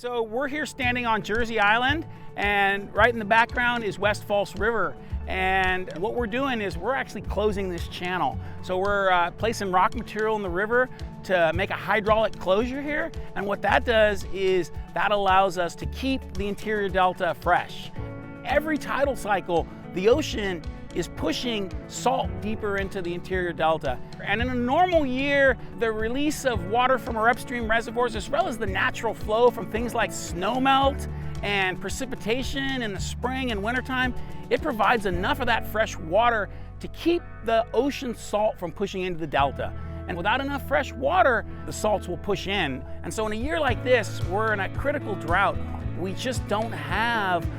So we're here standing on Jersey Island, and right in the background is West Falls River. And what we're doing is we're actually closing this channel. So we're placing rock material in the river to make a hydraulic closure here. And what that does is that allows us to keep the interior delta fresh. Every tidal cycle, the ocean is pushing salt deeper into the interior delta. And in a normal year, the release of water from our upstream reservoirs, as well as the natural flow from things like snowmelt and precipitation in the spring and wintertime, it provides enough of that fresh water to keep the ocean salt from pushing into the delta. And without enough fresh water, the salts will push in. And so in a year like this, we're in a critical drought. We just don't have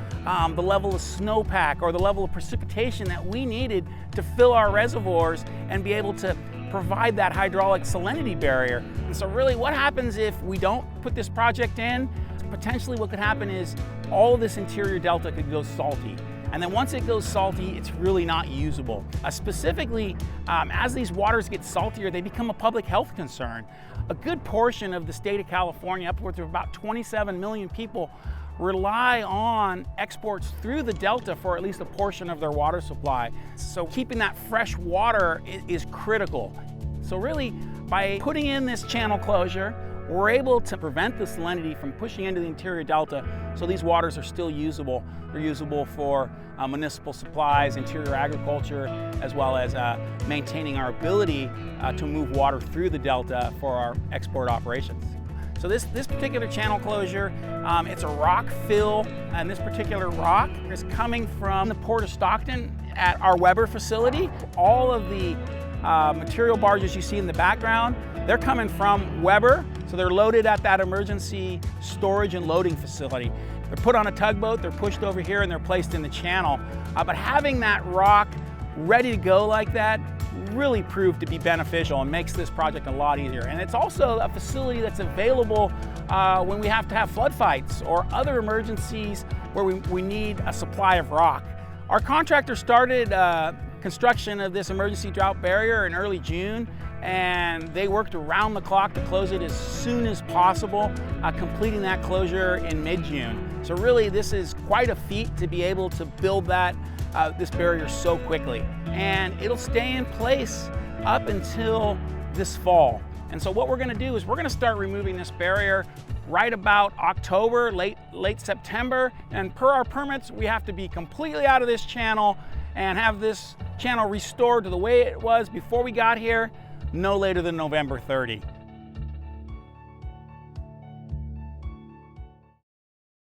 the level of snowpack or the level of precipitation that we needed to fill our reservoirs and be able to provide that hydraulic salinity barrier. And so really what happens if we don't put this project in? Potentially what could happen is all of this interior delta could go salty. And then once it goes salty, it's really not usable. Specifically, as these waters get saltier, they become a public health concern. A good portion of the state of California, upwards of about 27 million people, rely on exports through the delta for at least a portion of their water supply. So keeping that fresh water is critical. So really, by putting in this channel closure, we're able to prevent the salinity from pushing into the interior delta, so these waters are still usable. They're usable for municipal supplies, interior agriculture, as well as maintaining our ability to move water through the delta for our export operations. So this particular channel closure, it's a rock fill, and this particular rock is coming from the Port of Stockton at our Weber facility. All of the material barges you see in the background, they're coming from Weber, so they're loaded at that emergency storage and loading facility. They're put on a tugboat, they're pushed over here, and they're placed in the channel. But having that rock ready to go like that really proved to be beneficial and makes this project a lot easier. And it's also a facility that's available when we have to have flood fights or other emergencies where we need a supply of rock. Our contractor started construction of this emergency drought barrier in early June, and they worked around the clock to close it as soon as possible, completing that closure in mid-June. So really this is quite a feat to be able to build this barrier so quickly. And it'll stay in place up until this fall. And so what we're gonna do is we're gonna start removing this barrier right about October, late September. And per our permits, we have to be completely out of this channel and have this channel restored to the way it was before we got here, no later than November 30.